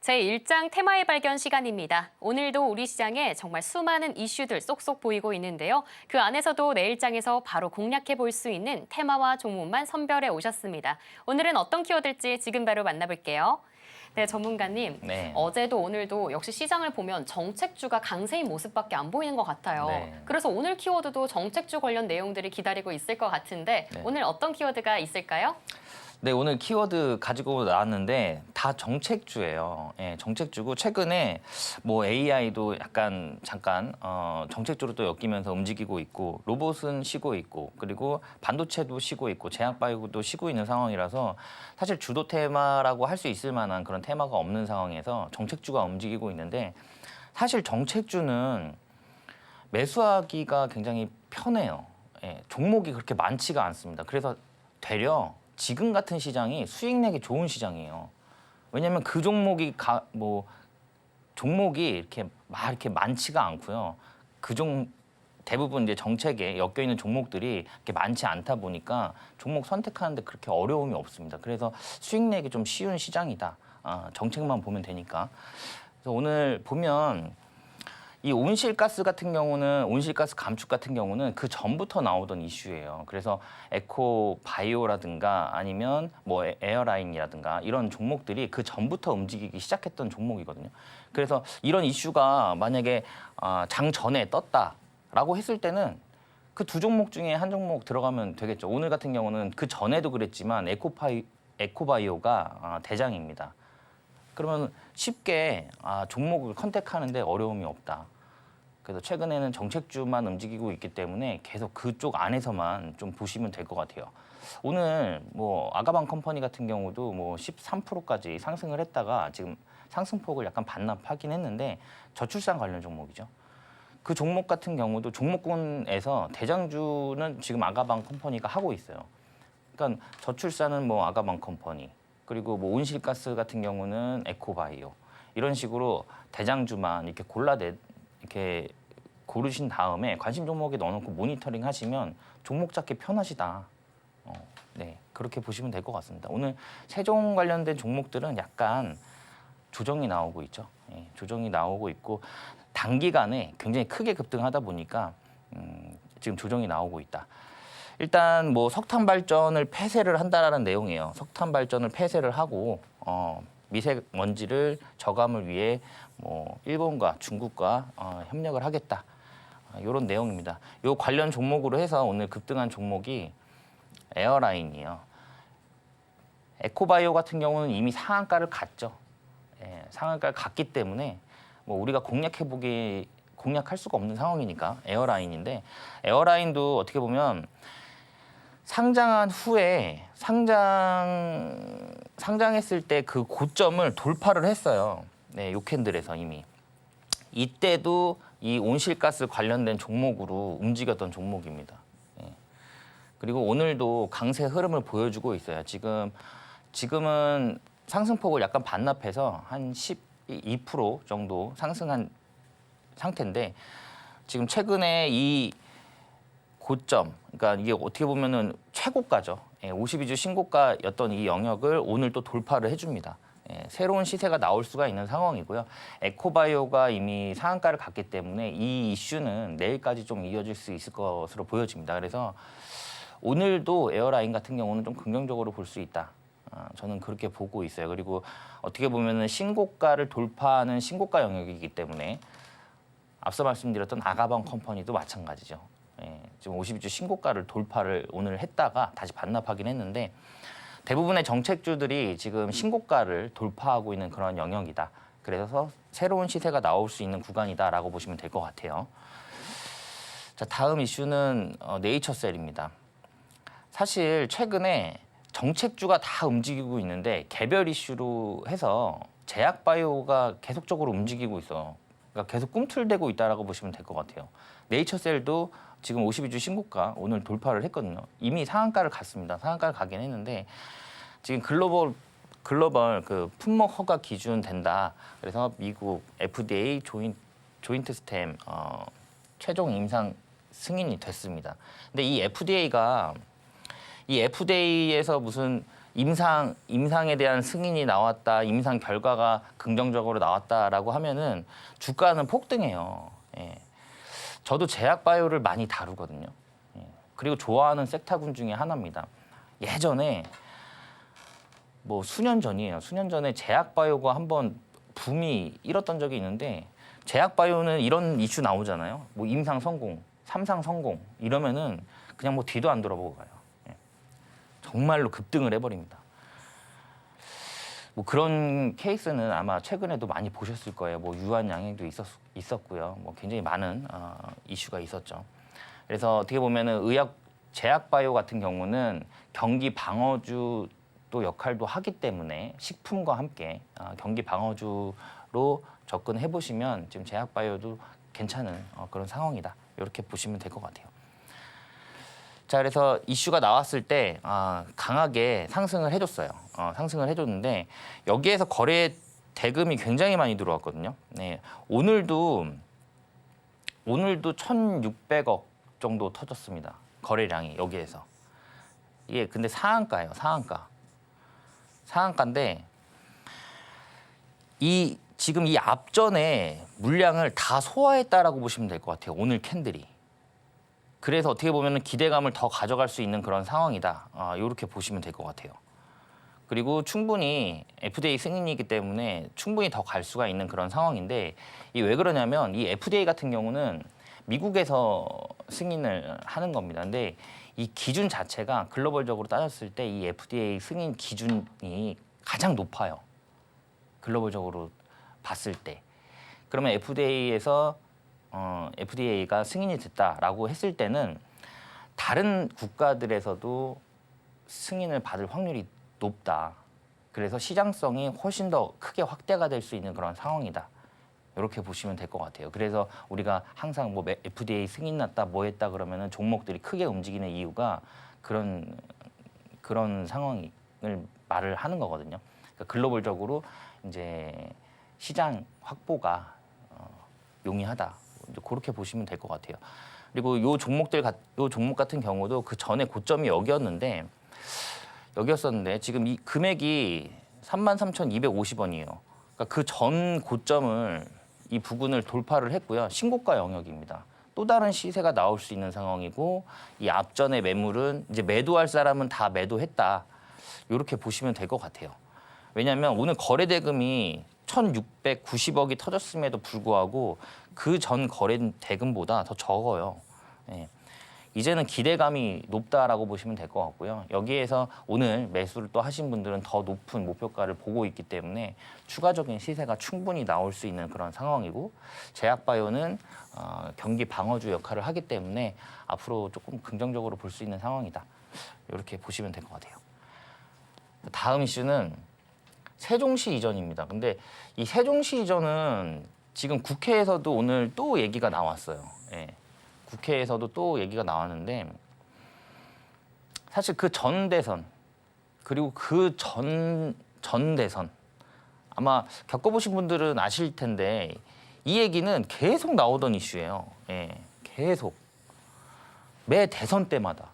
제1장 테마의 발견 시간입니다. 오늘도 우리 시장에 정말 수많은 이슈들 쏙쏙 보이고 있는데요. 그 안에서도 내일장에서 바로 공략해 볼 수 있는 테마와 종목만 선별해 오셨습니다. 오늘은 어떤 키워드일지 지금 바로 만나볼게요. 네, 전문가님. 네. 어제도 오늘도 역시 시장을 보면 정책주가 강세인 모습밖에 안 보이는 것 같아요. 네. 그래서 오늘 키워드도 정책주 관련 내용들이 기다리고 있을 것 같은데 네. 오늘 어떤 키워드가 있을까요? 네, 오늘 키워드 가지고 나왔는데 다 정책주예요. 예, 정책주고 최근에 뭐 AI도 약간 잠깐 정책주로 또 엮이면서 움직이고 있고 로봇은 쉬고 있고 그리고 반도체도 쉬고 있고 제약바이오도 쉬고 있는 상황이라서 사실 주도 테마라고 할 수 있을 만한 그런 테마가 없는 상황에서 정책주가 움직이고 있는데 사실 정책주는 매수하기가 굉장히 편해요. 예, 종목이 그렇게 많지가 않습니다. 그래서 되려 지금 같은 시장이 수익 내기 좋은 시장이에요. 왜냐하면 그 종목이 종목이 이렇게 많지가 않고요. 대부분 이제 정책에 엮여 있는 종목들이 이렇게 많지 않다 보니까 종목 선택하는데 그렇게 어려움이 없습니다. 그래서 수익 내기 좀 쉬운 시장이다. 정책만 보면 되니까. 그래서 오늘 보면 이 온실가스 같은 경우는 온실가스 감축 같은 경우는 그 전부터 나오던 이슈예요. 그래서 에코바이오라든가 아니면 뭐 에어라인이라든가 이런 종목들이 그 전부터 움직이기 시작했던 종목이거든요. 그래서 이런 이슈가 만약에 장 전에 떴다라고 했을 때는 그 두 종목 중에 한 종목 들어가면 되겠죠. 오늘 같은 경우는 그 전에도 그랬지만 에코바이오가 대장입니다. 그러면 쉽게 종목을 컨택하는데 어려움이 없다. 그래서 최근에는 정책주만 움직이고 있기 때문에 계속 그쪽 안에서만 좀 보시면 될 것 같아요. 오늘 뭐 아가방 컴퍼니 같은 경우도 뭐 13%까지 상승을 했다가 지금 상승폭을 약간 반납하긴 했는데 저출산 관련 종목이죠. 그 종목 같은 경우도 종목군에서 대장주는 지금 아가방 컴퍼니가 하고 있어요. 그러니까 저출산은 뭐 아가방 컴퍼니, 그리고 뭐 온실가스 같은 경우는 에코바이오 이런 식으로 대장주만 이렇게 고르신 다음에 관심 종목에 넣어놓고 모니터링 하시면 종목 잡기 편하시다. 네, 그렇게 보시면 될 것 같습니다. 오늘 세종 관련된 종목들은 약간 조정이 나오고 있죠. 예, 조정이 나오고 있고 단기간에 굉장히 크게 급등하다 보니까 지금 조정이 나오고 있다. 일단 뭐 석탄 발전을 폐쇄를 한다라는 내용이에요. 석탄 발전을 폐쇄를 하고 미세먼지를 저감을 위해 뭐 일본과 중국과 협력을 하겠다. 이런 내용입니다. 이 관련 종목으로 해서 오늘 급등한 종목이 에어라인이에요. 에코바이오 같은 경우는 이미 상한가를 갔죠. 예, 상한가를 갔기 때문에 뭐 우리가 공략할 수가 없는 상황이니까 에어라인인데 에어라인도 어떻게 보면 상장한 후에 상장했을 때 그 고점을 돌파를 했어요. 네, 요캔들에서 이미. 이때도 이 온실가스 관련된 종목으로 움직였던 종목입니다. 예. 그리고 오늘도 강세 흐름을 보여주고 있어요. 지금은 상승폭을 약간 반납해서 한 12% 정도 상승한 상태인데 지금 최근에 이 고점, 그러니까 이게 어떻게 보면은 최고가죠. 52주 신고가였던 이 영역을 오늘 또 돌파를 해줍니다. 새로운 시세가 나올 수가 있는 상황이고요. 에코바이오가 이미 상한가를 갔기 때문에 이 이슈는 내일까지 좀 이어질 수 있을 것으로 보여집니다. 그래서 오늘도 에어라인 같은 경우는 좀 긍정적으로 볼 수 있다. 저는 그렇게 보고 있어요. 그리고 어떻게 보면은 신고가를 돌파하는 신고가 영역이기 때문에 앞서 말씀드렸던 아가방 컴퍼니도 마찬가지죠. 지금 52주 신고가를 돌파를 오늘 했다가 다시 반납하긴 했는데 대부분의 정책주들이 지금 신고가를 돌파하고 있는 그런 영역이다. 그래서 새로운 시세가 나올 수 있는 구간이다라고 보시면 될 것 같아요. 자, 다음 이슈는 네이처셀입니다. 사실 최근에 정책주가 다 움직이고 있는데 개별 이슈로 해서 제약바이오가 계속적으로 움직이고 있어요. 그러니까 계속 꿈틀대고 있다라고 보시면 될 것 같아요. 네이처셀도 지금 52주 신고가 오늘 돌파를 했거든요. 이미 상한가를 갔습니다. 상한가를 가긴 했는데 지금 글로벌 그 품목 허가 기준 된다. 그래서 미국 FDA 조인트 스템 최종 임상 승인이 됐습니다. 근데 이 FDA에서 무슨 임상에 대한 승인이 나왔다, 임상 결과가 긍정적으로 나왔다라고 하면은 주가는 폭등해요. 예. 저도 제약바이오를 많이 다루거든요. 예. 그리고 좋아하는 섹터군 중에 하나입니다. 예전에 뭐 수년 전이에요. 수년 전에 제약바이오가 한번 붐이 일었던 적이 있는데 제약바이오는 이런 이슈 나오잖아요. 뭐 임상 성공, 3상 성공 이러면은 그냥 뭐 뒤도 안 돌아보고 가요. 예. 정말로 급등을 해버립니다. 뭐 그런 케이스는 아마 최근에도 많이 보셨을 거예요. 뭐 유한 양행도 있었고요. 뭐 굉장히 많은 이슈가 있었죠. 그래서 어떻게 보면은 제약바이오 같은 경우는 경기 방어주 또 역할도 하기 때문에 식품과 함께 경기 방어주로 접근해 보시면 지금 제약바이오도 괜찮은 그런 상황이다. 이렇게 보시면 될 것 같아요. 자, 그래서 이슈가 나왔을 때 강하게 상승을 해줬어요. 상승을 해줬는데 여기에서 거래 대금이 굉장히 많이 들어왔거든요. 네, 오늘도 1,600억 정도 터졌습니다. 거래량이 여기에서. 이게 근데 상한가예요. 상한가인데 지금 이 앞전에 물량을 다 소화했다라고 보시면 될 것 같아요. 오늘 캔들이. 그래서 어떻게 보면 기대감을 더 가져갈 수 있는 그런 상황이다. 이렇게 보시면 될 것 같아요. 그리고 충분히 FDA 승인이기 때문에 충분히 더 갈 수가 있는 그런 상황인데 이 왜 그러냐면 이 FDA 같은 경우는 미국에서 승인을 하는 겁니다. 근데 이 기준 자체가 글로벌적으로 따졌을 때 이 FDA 승인 기준이 가장 높아요. 글로벌적으로 봤을 때. 그러면 FDA가 승인이 됐다라고 했을 때는 다른 국가들에서도 승인을 받을 확률이 높다. 그래서 시장성이 훨씬 더 크게 확대가 될 수 있는 그런 상황이다. 이렇게 보시면 될 것 같아요. 그래서 우리가 항상 뭐 FDA 승인 났다, 뭐 했다 그러면은 종목들이 크게 움직이는 이유가 그런 상황을 말을 하는 거거든요. 그러니까 글로벌적으로 이제 시장 확보가 용이하다. 이제 그렇게 보시면 될 것 같아요. 그리고 요 종목 같은 경우도 그 전에 고점이 여기였었는데 지금 이 금액이 33,250원이에요. 그러니까 그 전 고점을 이 부근을 돌파를 했고요. 신고가 영역입니다. 또 다른 시세가 나올 수 있는 상황이고 이 앞전의 매물은 이제 매도할 사람은 다 매도했다. 이렇게 보시면 될 것 같아요. 왜냐하면 오늘 거래 대금이 1,690억이 터졌음에도 불구하고 그 전 거래 대금보다 더 적어요. 예. 이제는 기대감이 높다라고 보시면 될 것 같고요. 여기에서 오늘 매수를 또 하신 분들은 더 높은 목표가를 보고 있기 때문에 추가적인 시세가 충분히 나올 수 있는 그런 상황이고 제약바이오는 경기 방어주 역할을 하기 때문에 앞으로 조금 긍정적으로 볼 수 있는 상황이다. 이렇게 보시면 될 것 같아요. 다음 이슈는 세종시 이전입니다. 근데 이 세종시 이전은 지금 국회에서도 오늘 또 얘기가 나왔어요. 예. 국회에서도 또 얘기가 나왔는데 사실 그 전 대선 그리고 그 전 대선 아마 겪어보신 분들은 아실 텐데 이 얘기는 계속 나오던 이슈예요. 예. 계속 매 대선 때마다.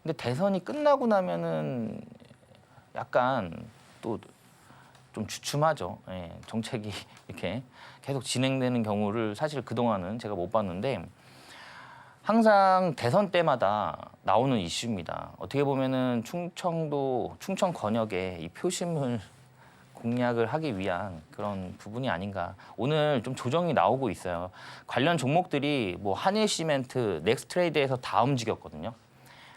근데 대선이 끝나고 나면은 약간 또 좀 주춤하죠. 예, 정책이 이렇게 계속 진행되는 경우를 사실 그동안은 제가 못 봤는데 항상 대선 때마다 나오는 이슈입니다. 어떻게 보면은 충청 권역에 이 표심을 공략을 하기 위한 그런 부분이 아닌가. 오늘 좀 조정이 나오고 있어요. 관련 종목들이 뭐 한일시멘트, 넥스트레이드에서 다 움직였거든요.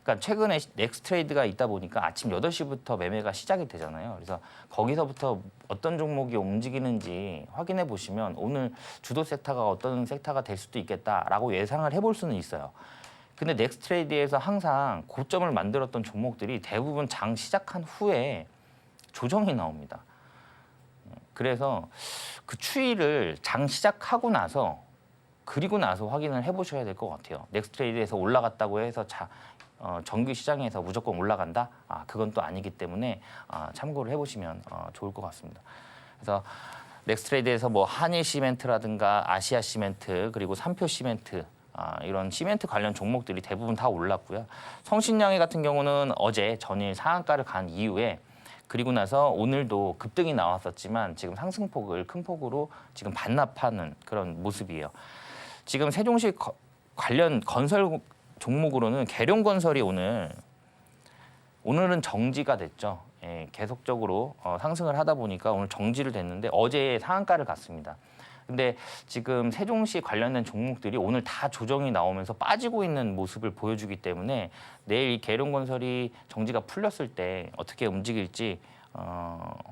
그러니까 최근에 넥스트레이드가 있다 보니까 아침 8시부터 매매가 시작이 되잖아요. 그래서 거기서부터 어떤 종목이 움직이는지 확인해 보시면 오늘 주도 섹터가 어떤 섹터가 될 수도 있겠다라고 예상을 해볼 수는 있어요. 근데 넥스트레이드에서 항상 고점을 만들었던 종목들이 대부분 장 시작한 후에 조정이 나옵니다. 그래서 그 추이를 장 시작하고 나서 그리고 나서 확인을 해보셔야 될 것 같아요. 넥스트레이드에서 올라갔다고 해서 정규 시장에서 무조건 올라간다? 그건 또 아니기 때문에 참고를 해보시면 좋을 것 같습니다. 그래서 넥스트레이드에서 뭐 한일시멘트라든가 아시아시멘트 그리고 삼표시멘트 이런 시멘트 관련 종목들이 대부분 다 올랐고요. 성신양해 같은 경우는 어제 전일 상한가를 간 이후에 그리고 나서 오늘도 급등이 나왔었지만 지금 상승폭을 큰 폭으로 지금 반납하는 그런 모습이에요. 지금 세종시 관련 건설 종목으로는 계룡건설이 오늘은 정지가 됐죠. 예, 계속적으로 상승을 하다 보니까 오늘 정지를 됐는데 어제 상한가를 갔습니다. 근데 지금 세종시 관련된 종목들이 오늘 다 조정이 나오면서 빠지고 있는 모습을 보여주기 때문에 내일 이 계룡건설이 정지가 풀렸을 때 어떻게 움직일지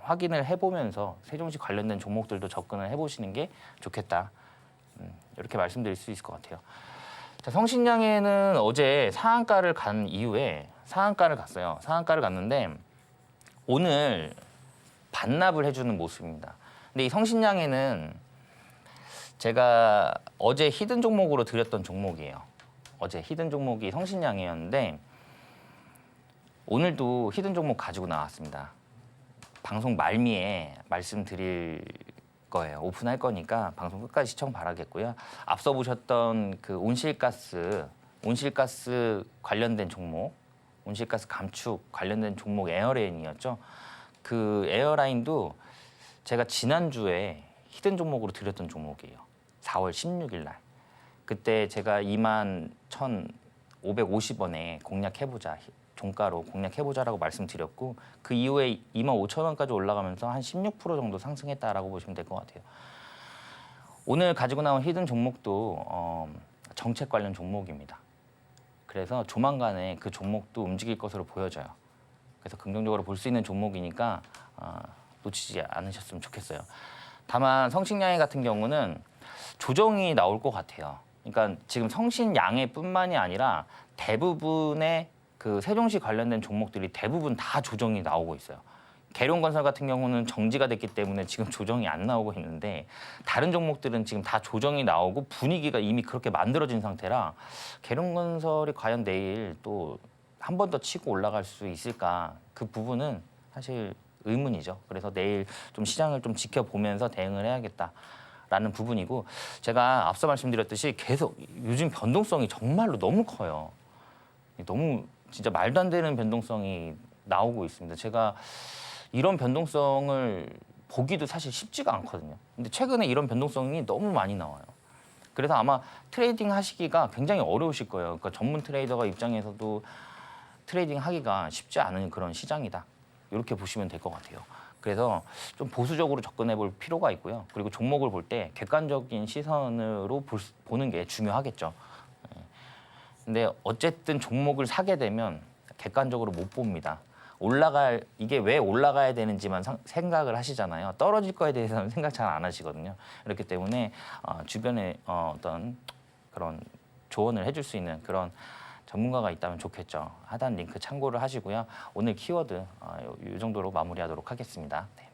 확인을 해보면서 세종시 관련된 종목들도 접근을 해보시는 게 좋겠다. 이렇게 말씀드릴 수 있을 것 같아요. 자, 성신양해는 어제 상한가를 간 이후에 상한가를 갔어요. 상한가를 갔는데 오늘 반납을 해주는 모습입니다. 근데 이 성신양해는 제가 어제 히든 종목으로 드렸던 종목이에요. 어제 히든 종목이 성신양해였는데 오늘도 히든 종목 가지고 나왔습니다. 방송 말미에 말씀드릴 거예요. 오픈할 거니까 방송 끝까지 시청 바라겠고요. 앞서 보셨던 그 온실가스 관련된 종목, 온실가스 감축 관련된 종목 에어라인이었죠. 그 에어라인도 제가 지난주에 히든 종목으로 드렸던 종목이에요. 4월 16일 날. 그때 제가 21,550원에 공략해보자, 종가로 공략해보자라고 말씀드렸고 그 이후에 25,000원까지 올라가면서 한 16% 정도 상승했다라고 보시면 될 것 같아요. 오늘 가지고 나온 히든 종목도 정책 관련 종목입니다. 그래서 조만간에 그 종목도 움직일 것으로 보여져요. 그래서 긍정적으로 볼 수 있는 종목이니까 놓치지 않으셨으면 좋겠어요. 다만 성신양해 같은 경우는 조정이 나올 것 같아요. 그러니까 지금 성신양해뿐만이 아니라 대부분의 그 세종시 관련된 종목들이 대부분 다 조정이 나오고 있어요. 계룡건설 같은 경우는 정지가 됐기 때문에 지금 조정이 안 나오고 있는데 다른 종목들은 지금 다 조정이 나오고 분위기가 이미 그렇게 만들어진 상태라 계룡건설이 과연 내일 또 한 번 더 치고 올라갈 수 있을까 그 부분은 사실 의문이죠. 그래서 내일 좀 시장을 좀 지켜보면서 대응을 해야겠다라는 부분이고 제가 앞서 말씀드렸듯이 계속 요즘 변동성이 정말로 너무 커요. 너무 진짜 말도 안 되는 변동성이 나오고 있습니다. 제가 이런 변동성을 보기도 사실 쉽지가 않거든요. 근데 최근에 이런 변동성이 너무 많이 나와요. 그래서 아마 트레이딩 하시기가 굉장히 어려우실 거예요. 그러니까 전문 트레이더가 입장에서도 트레이딩 하기가 쉽지 않은 그런 시장이다. 이렇게 보시면 될 것 같아요. 그래서 좀 보수적으로 접근해 볼 필요가 있고요. 그리고 종목을 볼 때 객관적인 시선으로 보는 게 중요하겠죠. 근데 어쨌든 종목을 사게 되면 객관적으로 못 봅니다. 이게 왜 올라가야 되는지만 생각을 하시잖아요. 떨어질 거에 대해서는 생각 잘 안 하시거든요. 그렇기 때문에 주변에 어떤 그런 조언을 해줄 수 있는 그런 전문가가 있다면 좋겠죠. 하단 링크 참고를 하시고요. 오늘 키워드 이 정도로 마무리하도록 하겠습니다. 네.